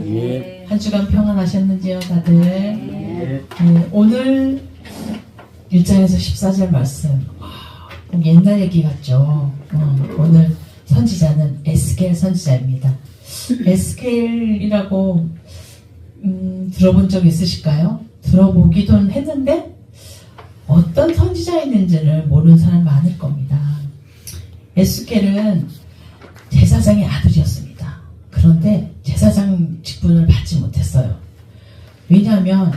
예. 한 주간 평안하셨는지요, 다들? 예. 오늘 1장에서 14절 말씀. 옛날 얘기 같죠? 오늘 선지자는 에스겔 선지자입니다. 에스겔이라고 들어본 적 있으실까요? 들어보기도 했는데 어떤 선지자였는지를 모르는 사람 많을 겁니다. 에스겔은 제사장의 아들이었습니다. 그런데 제사장 직분을 받지 못했어요. 왜냐하면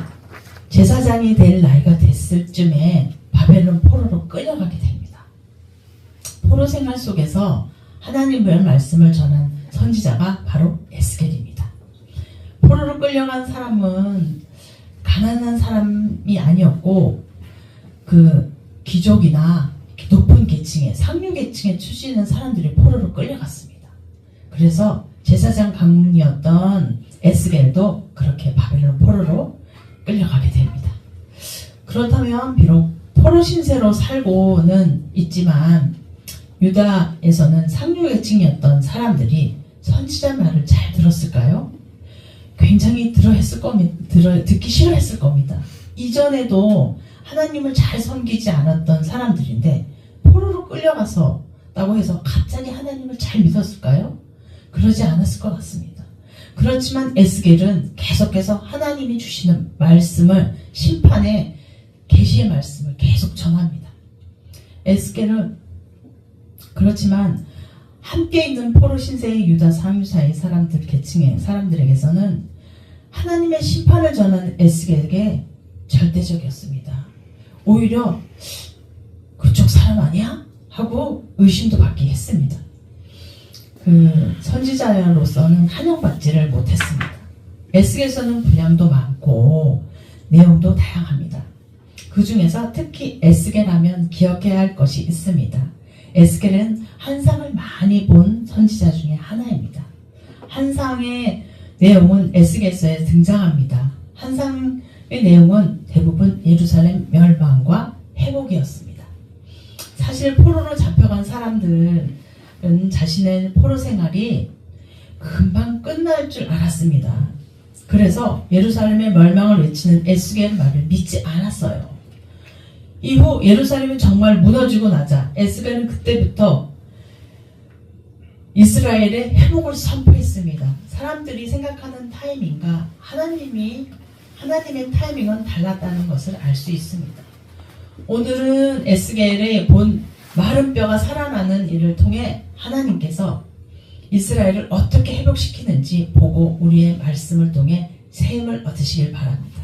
제사장이 될 나이가 됐을 쯤에 바벨론 포로로 끌려가게 됩니다. 포로 생활 속에서 하나님의 말씀을 전한 선지자가 바로 에스겔입니다. 포로로 끌려간 사람은 가난한 사람이 아니었고 그 귀족이나 높은 계층의 상류 계층에 출신있는 사람들이 포로로 끌려갔습니다. 그래서 제사장 가문이었던 에스겔도 그렇게 바벨론 포로로 끌려가게 됩니다. 그렇다면 비록 포로 신세로 살고는 있지만 유다에서는 상류 계층이었던 사람들이 선지자 말을 잘 들었을까요? 굉장히 듣기 싫어했을 겁니다. 이전에도 하나님을 잘 섬기지 않았던 사람들인데 포로로 끌려가서라고 해서 갑자기 하나님을 잘 믿었을까요? 그러지 않았을 것 같습니다. 그렇지만 에스겔은 계속해서 하나님이 주시는 말씀을 심판의 계시의 말씀을 계속 전합니다. 에스겔은 그렇지만 함께 있는 포로 신세의 유다 상류사의 사람들 계층의 사람들에게서는 하나님의 심판을 전하는 에스겔에게 절대적이었습니다. 오히려 그쪽 사람 아니야? 하고 의심도 받게 했습니다. 선지자로서는 환영받지를 못했습니다. 에스겔서는 분량도 많고 내용도 다양합니다. 그 중에서 특히 에스겔 하면 기억해야 할 것이 있습니다. 에스겔은 환상을 많이 본 선지자 중에 하나입니다. 환상의 내용은 에스겔서에 등장합니다. 환상의 내용은 대부분 예루살렘 멸망과 회복이었습니다. 사실 포로로 잡혀간 사람들은 자신의 포로 생활이 금방 끝날 줄 알았습니다. 그래서 예루살렘의 멸망을 외치는 에스겔 말을 믿지 않았어요. 이후 예루살렘이 정말 무너지고 나자 에스겔은 그때부터 이스라엘의 회복을 선포했습니다. 사람들이 생각하는 타이밍과 하나님의 타이밍은 달랐다는 것을 알 수 있습니다. 오늘은 에스겔의 본 마른 뼈가 살아나는 일을 통해 하나님께서 이스라엘을 어떻게 회복시키는지 보고 우리의 말씀을 통해 새 힘을 얻으시길 바랍니다.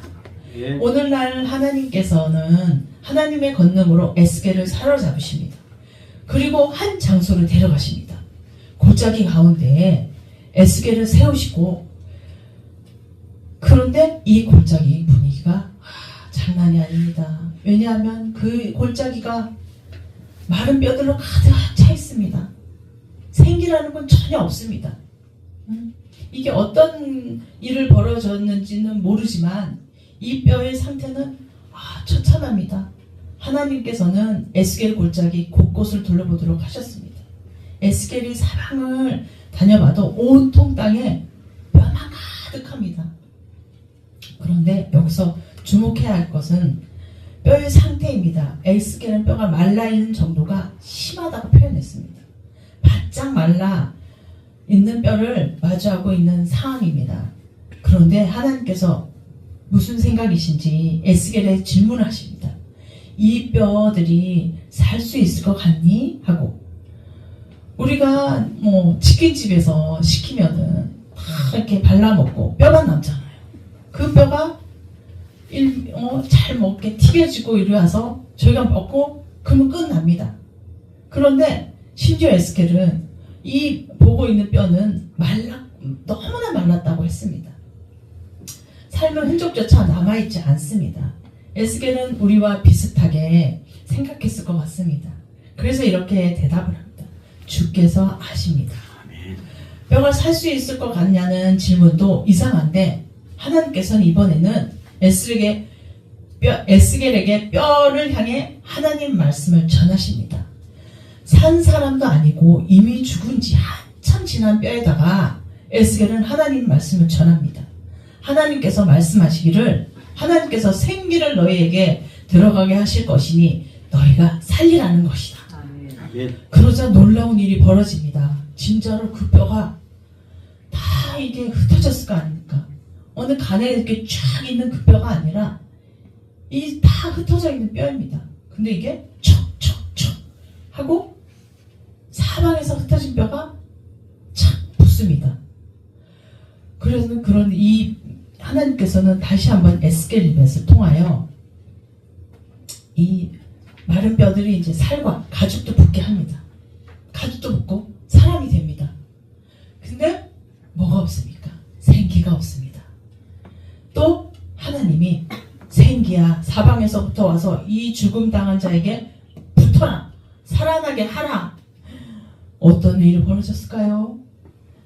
예. 오늘날 하나님께서는 하나님의 권능으로 에스겔을 사로잡으십니다. 그리고 한 장소로 데려가십니다. 골짜기 가운데에 에스겔을 세우시고, 그런데 이 골짜기 분위기가 장난이 아닙니다. 왜냐하면 그 골짜기가 마른 뼈들로 가득 차 있습니다. 생기라는 건 전혀 없습니다. 이게 어떤 일을 벌어졌는지는 모르지만 이 뼈의 상태는 처참합니다. 하나님께서는 에스겔 골짜기 곳곳을 둘러보도록 하셨습니다. 에스겔이 사방을 다녀봐도 온통 땅에 뼈만 가득합니다. 그런데 여기서 주목해야 할 것은 뼈의 상태입니다. 에스겔은 뼈가 말라있는 정도가 심하다고 표현했습니다. 바짝 말라 있는 뼈를 마주하고 있는 상황입니다. 그런데 하나님께서 무슨 생각이신지 에스겔에 질문하십니다. 이 뼈들이 살 수 있을 것 같니? 하고, 우리가 치킨집에서 시키면은 다 이렇게 발라먹고 뼈만 남잖아요. 그 뼈가 잘 먹게 튀겨지고 이래서 저희가 먹고 그러면 끝납니다. 그런데 심지어 에스겔은 이 보고 있는 뼈는 너무나 말랐다고 했습니다. 삶의 흔적조차 남아있지 않습니다. 에스겔은 우리와 비슷하게 생각했을 것 같습니다. 그래서 이렇게 대답을 합니다. 주께서 아십니다. 뼈가 살 수 있을 것 같냐는 질문도 이상한데 하나님께서는 이번에는 에스겔에게 뼈를 향해 하나님 말씀을 전하십니다. 산 사람도 아니고 이미 죽은 지 한참 지난 뼈에다가 에스겔은 하나님 말씀을 전합니다. 하나님께서 말씀하시기를 하나님께서 생기를 너희에게 들어가게 하실 것이니 너희가 살리라는 것이다. 아멘. 그러자 놀라운 일이 벌어집니다. 진짜로 그 뼈가 다 이게 흩어졌을 거 아닙니까? 어느 간에 이렇게 쫙 있는 그 뼈가 아니라 이 다 흩어져 있는 뼈입니다. 근데 이게 척척척 하고 사방에서 흩어진 뼈가 착 붙습니다. 그래서 그런 이 하나님께서는 다시 한번 에스겔 입에서 통하여 이 마른 뼈들이 이제 살과 가죽도 붙게 합니다. 가죽도 붙고 사람이 됩니다. 근데 뭐가 없습니까? 생기가 없습니다. 또 하나님이 생기야 사방에서부터 와서 이 죽음 당한 자에게 붙어라 살아나게 하라. 어떤 일이 벌어졌을까요?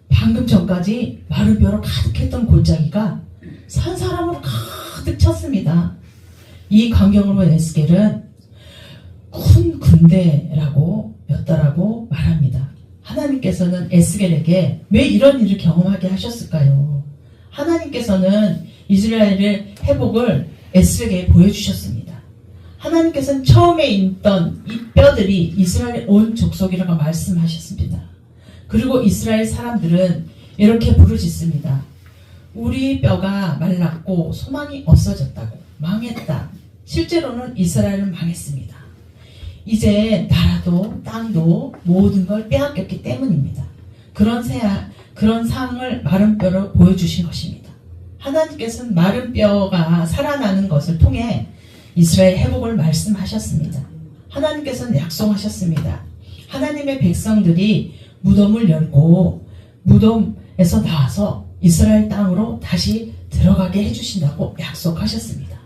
방금 전까지 마른 뼈로 가득했던 골짜기가 산 사람으로 가득 찼습니다. 이 광경을 본 에스겔은 큰 군대라고 였다라고 말합니다. 하나님께서는 에스겔에게 왜 이런 일을 경험하게 하셨을까요? 하나님께서는 이스라엘의 회복을 에스겔에게 보여주셨습니다. 하나님께서는 처음에 있던 이 뼈들이 이스라엘 온 족속이라고 말씀하셨습니다. 그리고 이스라엘 사람들은 이렇게 부르짖습니다. 우리 뼈가 말랐고 소망이 없어졌다고 망했다. 실제로는 이스라엘은 망했습니다. 이제 나라도 땅도 모든 걸 빼앗겼기 때문입니다. 그런 상을 마른 뼈로 보여주신 것입니다. 하나님께서는 마른 뼈가 살아나는 것을 통해 이스라엘 회복을 말씀하셨습니다. 하나님께서는 약속하셨습니다. 하나님의 백성들이 무덤을 열고 무덤에서 나와서 이스라엘 땅으로 다시 들어가게 해주신다고 약속하셨습니다.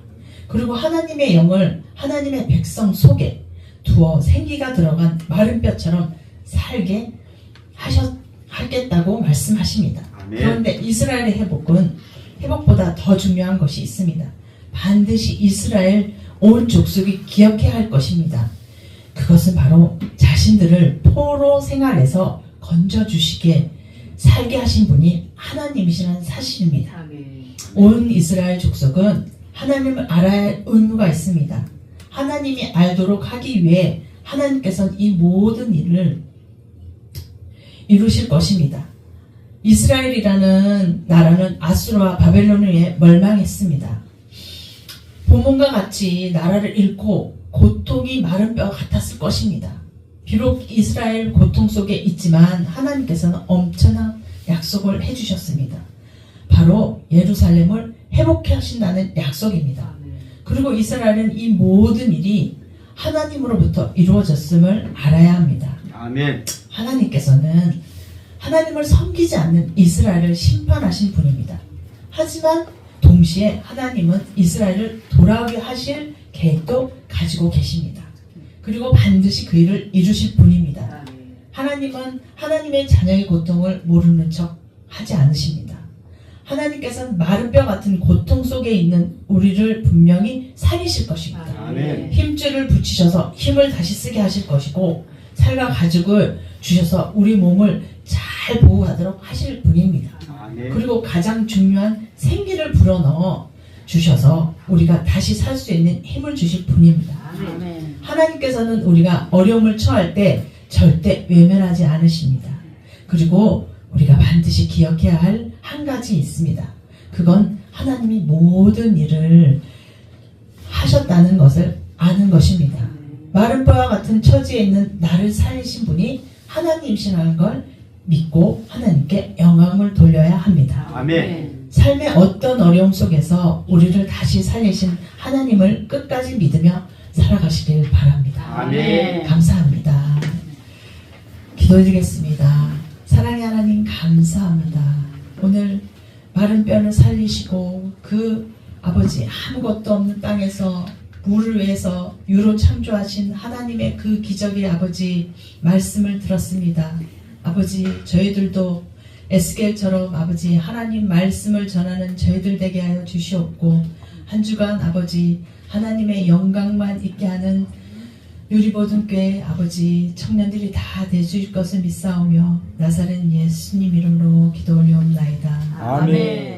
그리고 하나님의 영을 하나님의 백성 속에 두어 생기가 들어간 마른 뼈처럼 살게 하겠다고 말씀하십니다. 아멘. 그런데 이스라엘의 회복보다 더 중요한 것이 있습니다. 반드시 이스라엘 온 족속이 기억해야 할 것입니다. 그것은 바로 자신들을 포로 생활에서 건져주시게 살게 하신 분이 하나님이시라는 사실입니다. 온 이스라엘 족속은 하나님을 알아야 할 의무가 있습니다. 하나님이 알도록 하기 위해 하나님께서는 이 모든 일을 이루실 것입니다. 이스라엘이라는 나라는 아수르와 바벨론에 의해 멸망했습니다. 보문과 같이 나라를 잃고 고통이 마른 뼈 같았을 것입니다. 비록 이스라엘 고통 속에 있지만 하나님께서는 엄청난 약속을 해주셨습니다. 바로 예루살렘을 회복해 하신다는 약속입니다. 그리고 이스라엘은 이 모든 일이 하나님으로부터 이루어졌음을 알아야 합니다. 아멘. 하나님께서는 하나님을 섬기지 않는 이스라엘을 심판하신 분입니다. 하지만 동시에 하나님은 이스라엘을 돌아오게 하실 계획도 가지고 계십니다. 그리고 반드시 그 일을 이루실 분입니다. 하나님은 하나님의 자녀의 고통을 모르는 척 하지 않으십니다. 하나님께서는 마른 뼈 같은 고통 속에 있는 우리를 분명히 살리실 것입니다. 아멘. 힘줄을 붙이셔서 힘을 다시 쓰게 하실 것이고 살과 가죽을 주셔서 우리 몸을 잘 보호하도록 하실 분입니다. 아멘. 그리고 가장 중요한 생기를 불어넣어 주셔서 우리가 다시 살 수 있는 힘을 주실 분입니다. 아멘. 하나님께서는 우리가 어려움을 처할 때 절대 외면하지 않으십니다. 그리고 우리가 반드시 기억해야 할 한 가지 있습니다. 그건 하나님이 모든 일을 하셨다는 것을 아는 것입니다. 마른 뼈와 같은 처지에 있는 나를 살리신 분이 하나님이시라는 걸 믿고 하나님께 영광을 돌려야 합니다. 아멘. 삶의 어떤 어려움 속에서 우리를 다시 살리신 하나님을 끝까지 믿으며 살아가시길 바랍니다. 아멘. 감사합니다. 기도드리겠습니다. 사랑의 하나님 감사합니다. 오늘 마른 뼈를 살리시고 그 아버지 아무것도 없는 땅에서 물을 위해서 유로 창조하신 하나님의 그 기적의 아버지 말씀을 들었습니다. 아버지 저희들도 에스겔처럼 아버지 하나님 말씀을 전하는 저희들 되게 하여 주시옵고 한 주간 아버지 하나님의 영광만 있게 하는 유리보든교회 아버지 청년들이 다 되실 것을 믿사오며 나사렛 예수님 이름으로 기도 올리옵나이다. 아멘.